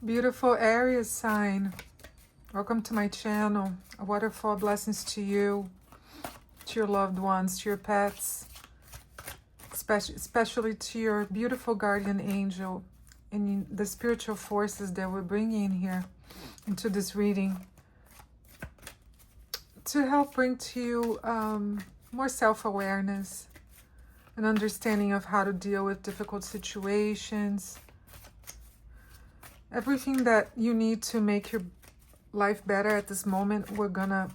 Beautiful Aries sign. Welcome to my channel. A waterfall blessings to you, to your loved ones, to your pets, especially to your beautiful guardian angel and the spiritual forces that we're bringing here into this reading to help bring to you more self-awareness, an understanding of how to deal with difficult situations, everything that you need to make your life better at this moment, we're gonna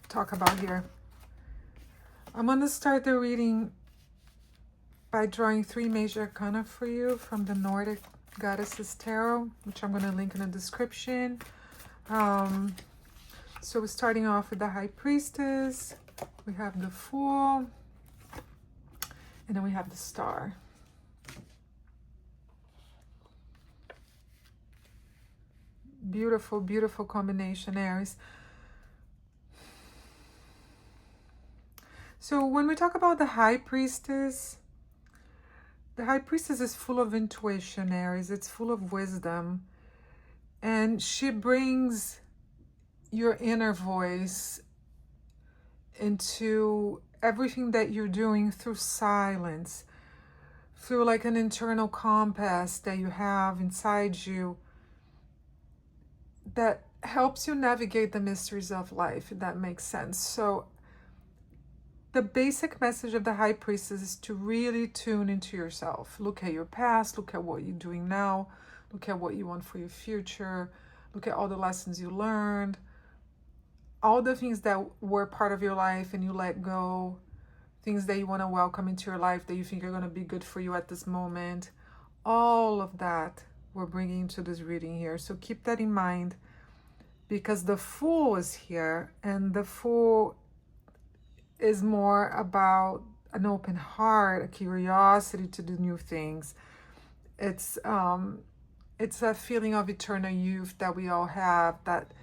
talk about here. I'm gonna start the reading by drawing 3 major arcana for you from the Nordic Goddesses Tarot, which I'm gonna link in the description. So we're starting off with the High Priestess, we have the Fool, and then we have the Star. Beautiful, beautiful combination, Aries. So when we talk about the High Priestess is full of intuition, Aries. It's full of wisdom. And she brings your inner voice into everything that you're doing through silence, through like an internal compass that you have inside you that helps you navigate the mysteries of life, if that makes sense. So the basic message of the High Priestess is to really tune into yourself. Look at your past, look at what you're doing now, look at what you want for your future, look at all the lessons you learned, all the things that were part of your life and you let go, things that you want to welcome into your life that you think are going to be good for you at this moment. All of that we're bringing into this reading here. So keep that in mind, because the Fool is here, and the Fool is more about an open heart, a curiosity to do new things. It's a feeling of eternal youth that we all have, that,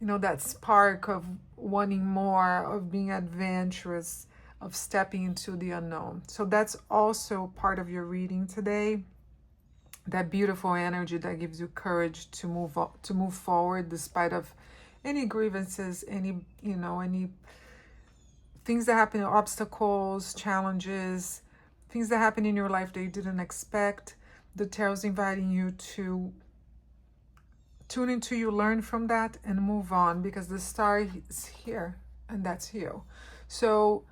you know, that spark of wanting more, of being adventurous, of stepping into the unknown. So that's also part of your reading today. That beautiful energy that gives you courage to move forward despite of any grievances, any things that happen, obstacles, challenges, things that happen in your life that you didn't expect. The tarot's inviting you to tune into you, learn from that, and move on, because the Star is here, and that's you. So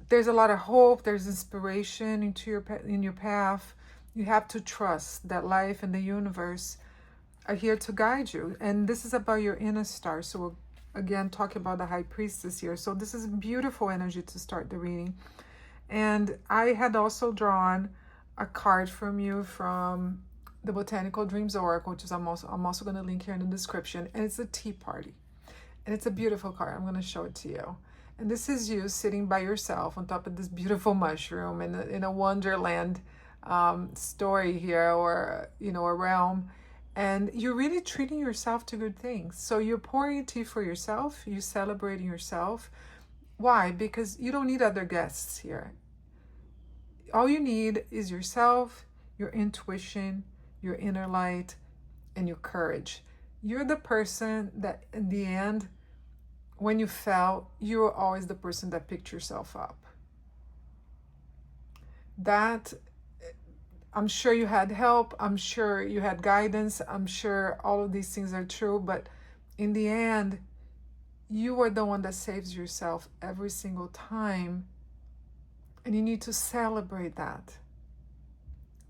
there's a lot of hope, there's inspiration in your path. You have to trust that life and the universe are here to guide you. And this is about your inner star. So we're, again, talking about the High Priestess here. So this is beautiful energy to start the reading. And I had also drawn a card from you from the Botanical Dreams Oracle, which is I'm also going to link here in the description. And it's a tea party. And it's a beautiful card. I'm going to show it to you. And this is you sitting by yourself on top of this beautiful mushroom in a wonderland story here, or a realm, and you're really treating yourself to good things. So you're pouring tea for yourself, you're celebrating yourself. Why? Because you don't need other guests here. All you need is yourself, your intuition, your inner light, and your courage. You're the person that in the end, when you fell, you were always the person that picked yourself up. That, I'm sure you had help, I'm sure you had guidance, I'm sure all of these things are true, but in the end, you are the one that saves yourself every single time, and you need to celebrate that.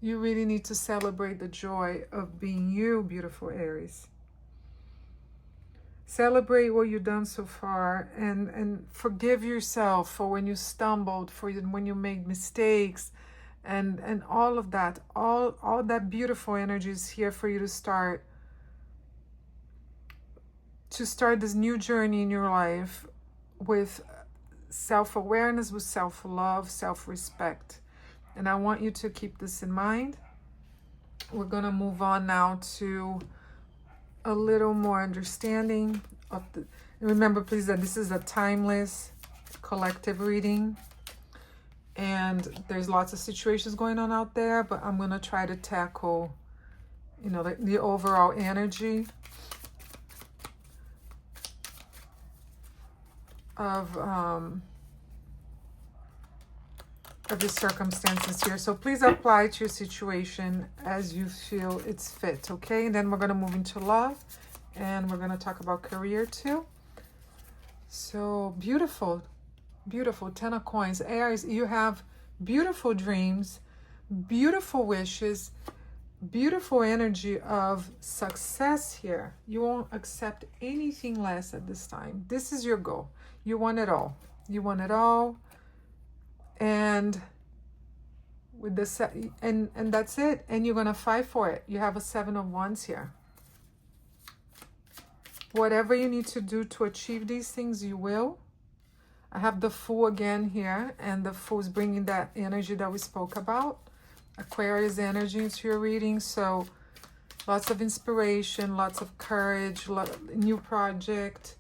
You really need to celebrate the joy of being you, beautiful Aries. Celebrate what you've done so far, and forgive yourself for when you stumbled, for when you made mistakes, and all of that, all that beautiful energy is here for you to start this new journey in your life with self-awareness, with self-love, self-respect. And I want you to keep this in mind. We're going to move on now to a little more understanding of the, remember please that this is a timeless collective reading. And there's lots of situations going on out there, but I'm going to try to tackle you know, the overall energy of the circumstances here. So please apply to your situation as you feel it's fit, okay? And then we're going to move into love, and we're going to talk about career too. So beautiful, beautiful. 10 of Coins. Aries, you have beautiful dreams, beautiful wishes, beautiful energy of success here. You won't accept anything less at this time. This is your goal. You want it all. You want it all. And with the and that's it. And you're gonna fight for it. You have a 7 of Wands here. Whatever you need to do to achieve these things, you will. I have the Fool again here, and the Fool is bringing that energy that we spoke about. Aquarius energy into your reading. So lots of inspiration, lots of courage, new project.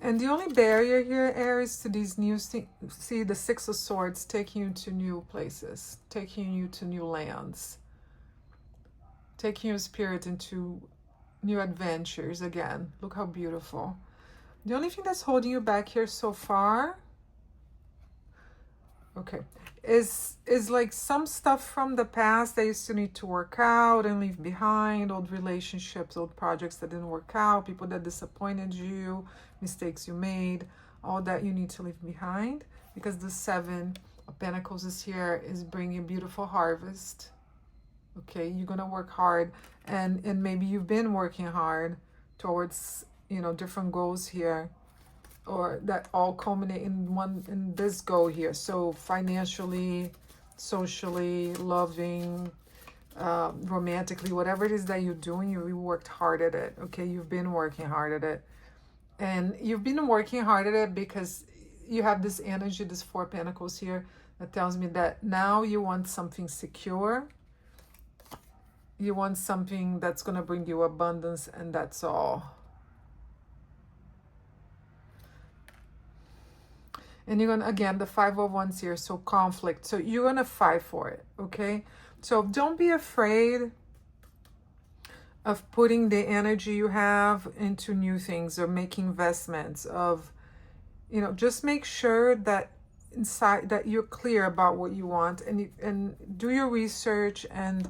And the only barrier here, Aries, to these new things, see the 6 of Swords taking you to new places, taking you to new lands, taking your spirit into new adventures again. Look how beautiful. The only thing that's holding you back here so far, okay, is like some stuff from the past that you still need to work out and leave behind, old relationships, old projects that didn't work out, people that disappointed you, mistakes you made, all that you need to leave behind, because the 7 of Pentacles is here, is bringing a beautiful harvest. Okay, you're gonna work hard, and maybe you've been working hard towards, you know, different goals here, or that all culminate in this goal here. So financially, socially, loving, romantically, whatever it is that you're doing, you worked hard at it. Okay, you've been working hard at it, and you've been working hard at it because you have this energy, this 4 of Pentacles here, that tells me that now you want something secure. You want something that's going to bring you abundance, and that's all. And you're going to, again, the 5 of Wands here, so conflict. So you're going to fight for it, okay? So don't be afraid of putting the energy you have into new things, or making investments of, you know, just make sure that inside that you're clear about what you want, and do your research, and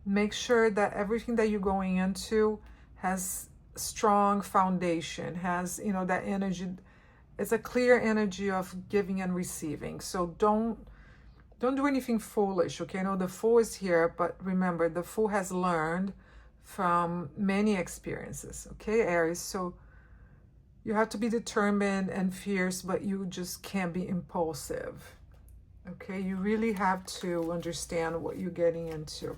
make sure that everything that you're going into has strong foundation, has, you know, that energy. It's a clear energy of giving and receiving. So don't do anything foolish, okay? I know the Fool is here, but remember, the Fool has learned from many experiences, okay, Aries? So you have to be determined and fierce, but you just can't be impulsive, okay? You really have to understand what you're getting into.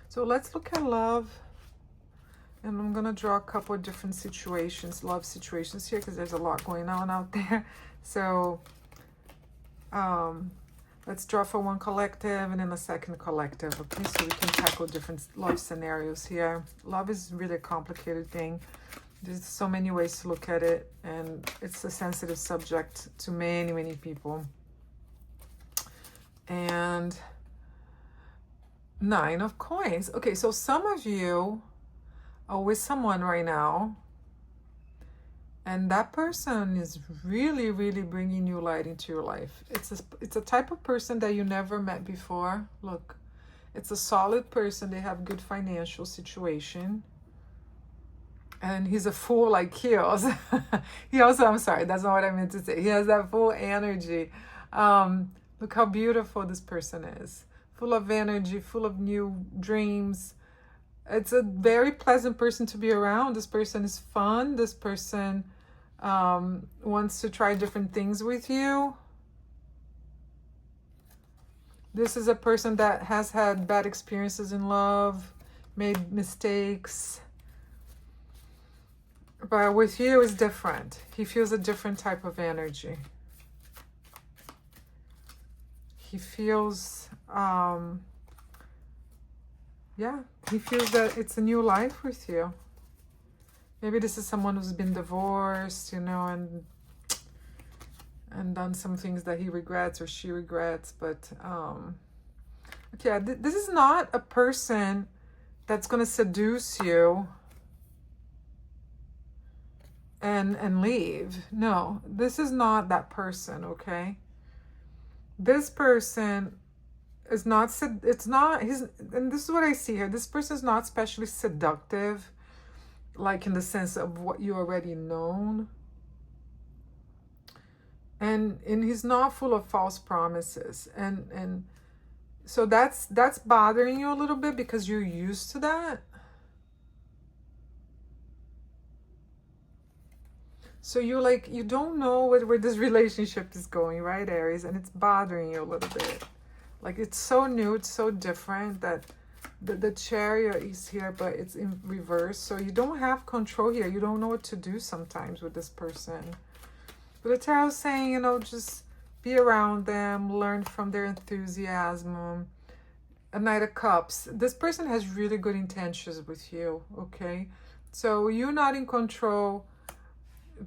So let's look at love. And I'm going to draw a couple of different situations, love situations here, because there's a lot going on out there. So let's draw for one collective and then a second collective, okay? So we can tackle different love scenarios here. Love is really a complicated thing. There's so many ways to look at it, and it's a sensitive subject to many, many people. And 9 of Coins. Okay, so some of you are with someone right now, and that person is really, really bringing new light into your life. It's a type of person that you never met before. Look, it's a solid person. They have good financial situation, and he's a Fool like he also I'm sorry, that's not what I meant to say. He has that Fool energy. Look how beautiful this person is, full of energy, full of new dreams. It's a very pleasant person to be around. This person is fun. This person wants to try different things with you. This is a person that has had bad experiences in love, made mistakes. But with you, it's different. He feels a different type of energy. He feels... yeah, he feels that it's a new life with you. Maybe this is someone who's been divorced, you know, and and done some things that he regrets or she regrets. But yeah, this is not a person that's going to seduce you and leave. No, this is not that person, okay? This person is not, and this is what I see here. This person is not especially seductive, like in the sense of what you already known. And he's not full of false promises. And so that's bothering you a little bit because you're used to that. So you don't know where this relationship is going, right, Aries? And it's bothering you a little bit. Like, it's so new, it's so different that the Chariot is here, but it's in reverse. So you don't have control here. You don't know what to do sometimes with this person. But the tarot is saying, you know, just be around them, learn from their enthusiasm. A Knight of Cups. This person has really good intentions with you, okay? So you're not in control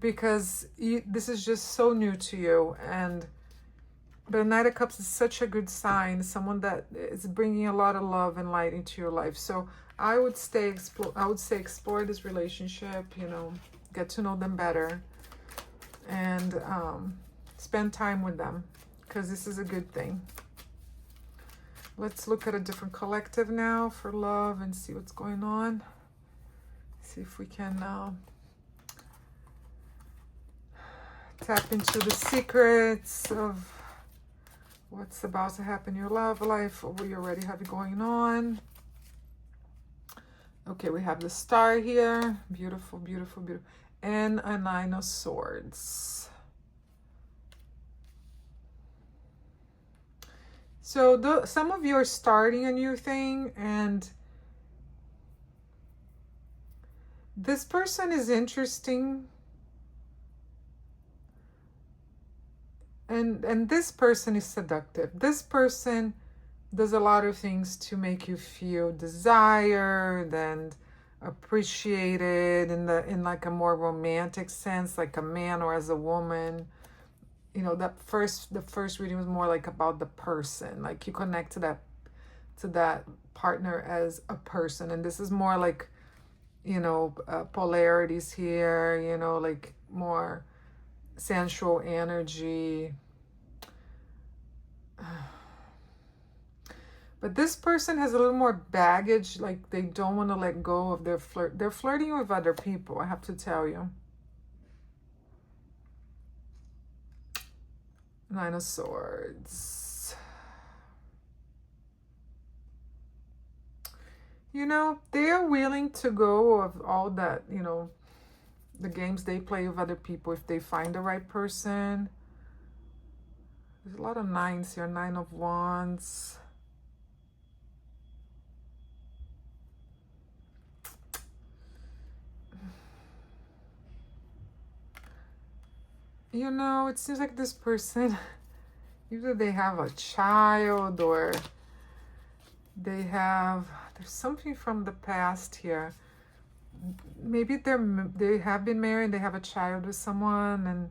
because this is just so new to you. But Knight of Cups is such a good sign, someone that is bringing a lot of love and light into your life. So I would say explore this relationship, you know, get to know them better, and spend time with them, because this is a good thing. Let's look at a different collective now for love and see what's going on. See if we can tap into the secrets of what's about to happen in your love life, or what you already have going on. Okay, we have the Star here. Beautiful, beautiful, beautiful. And a Nine of Swords. So some of you are starting a new thing, and this person is interesting. And this person is seductive. This person does a lot of things to make you feel desired and appreciated in like a more romantic sense, like a man or as a woman. You know, the first reading was more like about the person, like you connect to that partner as a person, and this is more like, you know, polarities here, you know, like more sensual energy. But this person has a little more baggage, like they don't want to let go of their flirt. They're flirting with other people, I have to tell you. Nine of Swords. You know, they are willing to go of all that, you know, the games they play with other people if they find the right person. There's a lot of nines here. Nine of Wands. You know, it seems like this person, either they have a child or there's something from the past here. Maybe they have been married, they have a child with someone, and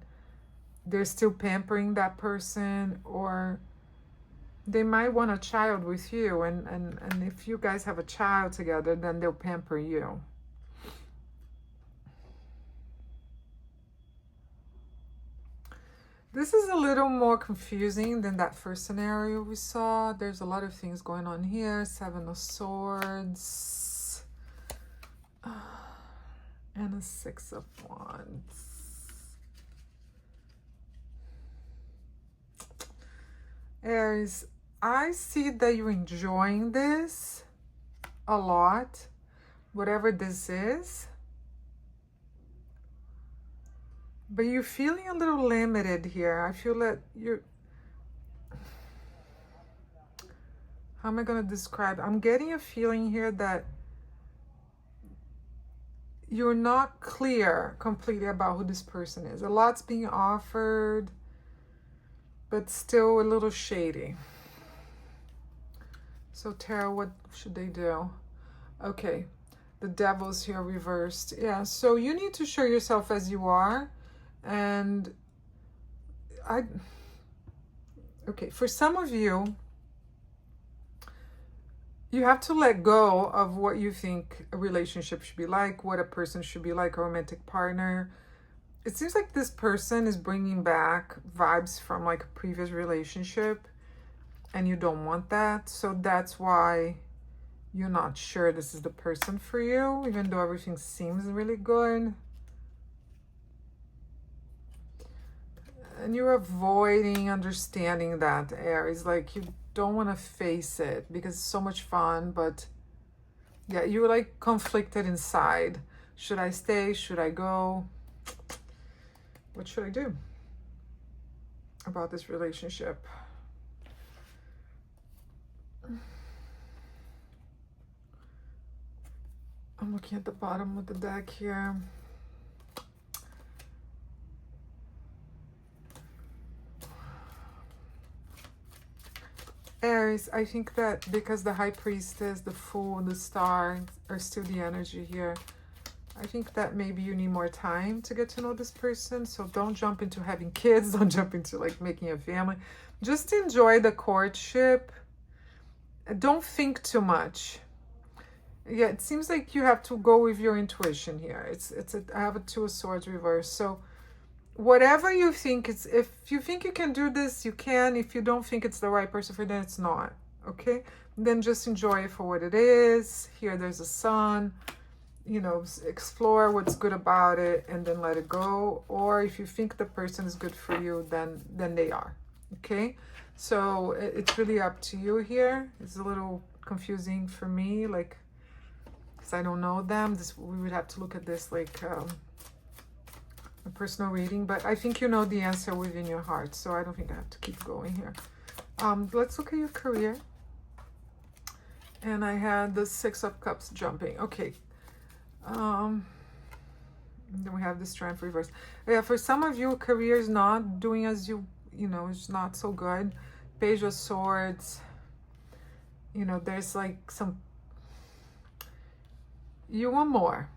they're still pampering that person, or they might want a child with you, and if you guys have a child together, then they'll pamper you. This is a little more confusing than that first scenario we saw. There's a lot of things going on here. Seven of Swords. And a Six of Wands. Aries, I see that you're enjoying this a lot, whatever this is. But you're feeling a little limited here. I feel that you're... How am I going to describe? I'm getting a feeling here that you're not clear completely about who this person is. A lot's being offered, but still a little shady. So Tarot, what should they do? Okay, the Devil's here reversed. Yeah, so you need to show yourself as you are. And Okay, for some of you, you have to let go of what you think a relationship should be like, what a person should be like, a romantic partner. It seems like this person is bringing back vibes from like a previous relationship, and you don't want that. So that's why you're not sure this is the person for you, even though everything seems really good. And you're avoiding understanding that, Aries. Like, you don't want to face it because it's so much fun, but yeah, you're like conflicted inside. Should I stay? Should I go? What should I do about this relationship? I'm looking at the bottom of the deck here. Aries, I think that because the High Priestess, the Fool, the Star are still the energy here, I think that maybe you need more time to get to know this person. So don't jump into having kids. Don't jump into like making a family. Just enjoy the courtship. Don't think too much. Yeah, it seems like you have to go with your intuition here. I have a Two of Swords reverse. So whatever you think, if you think you can do this, you can. If you don't think it's the right person for them, it's not. Okay? Then just enjoy it for what it is. Here, there's a sun. You know, explore what's good about it and then let it go. Or if you think the person is good for you, then they are. Okay? So it's really up to you here. It's a little confusing for me, like, because I don't know them. We would have to look at this like a personal reading, but I think you know the answer within your heart, so I don't think I have to keep going here. Let's look at your career. And I had the Six of Cups jumping. Okay. Then we have the Strength reverse. Yeah, for some of you, career is not doing as you know, it's not so good. Page of Swords. You know, there's like some, you want more.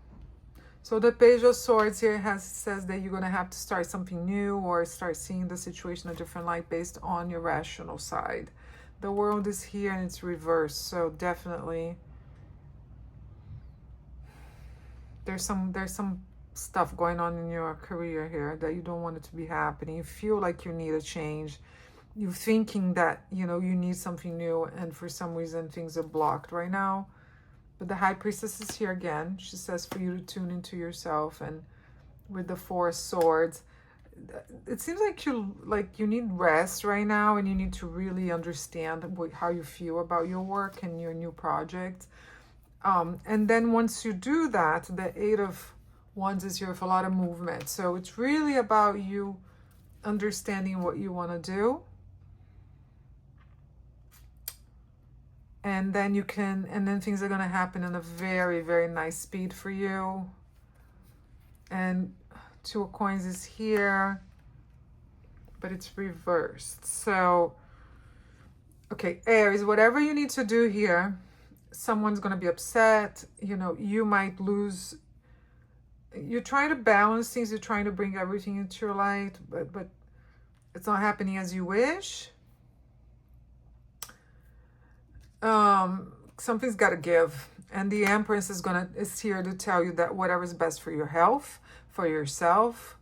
So the Page of Swords here says that you're going to have to start something new or start seeing the situation a different light based on your rational side. The World is here and it's reversed. So definitely there's some stuff going on in your career here that you don't want it to be happening. You feel like you need a change. You're thinking that, you know, you need something new, and for some reason things are blocked right now. But the High Priestess is here again. She says for you to tune into yourself. And with the Four of Swords, it seems like you need rest right now, and you need to really understand how you feel about your work and your new project. And then once you do that, the Eight of Wands is here with a lot of movement. So it's really about you understanding what you want to do. And then things are going to happen in a very, very nice speed for you. And Two of Coins is here, but it's reversed. So, okay, Aries, whatever you need to do here, someone's going to be upset. You know, you might lose. You're trying to balance things. You're trying to bring everything into your light, but it's not happening as you wish. Something's got to give, and the Empress is here to tell you that whatever's best for your health, for yourself,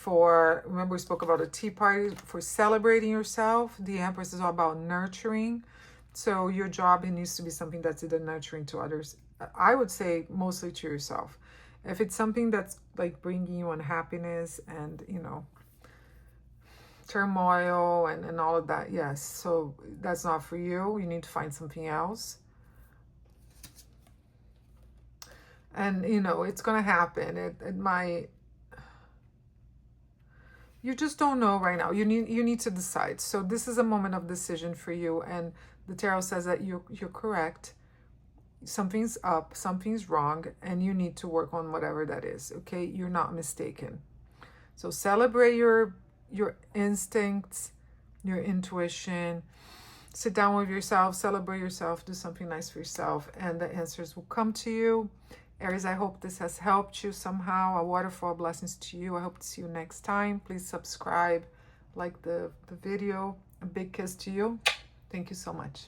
remember we spoke about a tea party, for celebrating yourself. The Empress is all about nurturing. So your job, it needs to be something that's either nurturing to others. I would say mostly to yourself. If it's something that's like bringing you unhappiness and, you know, turmoil and all of that, yes, so that's not for you. You need to find something else. And, you know, it's going to happen. It might, you just don't know right now. You need to decide. So this is a moment of decision for you, and the tarot says that you're correct. Something's up, something's wrong, and you need to work on whatever that is, okay? You're not mistaken. So celebrate your instincts, your intuition. Sit down with yourself, celebrate yourself, do something nice for yourself, and the answers will come to you. Aries, I hope this has helped you somehow. A waterfall, blessings to you. I hope to see you next time. Please subscribe, like the video. A big kiss to you. Thank you so much.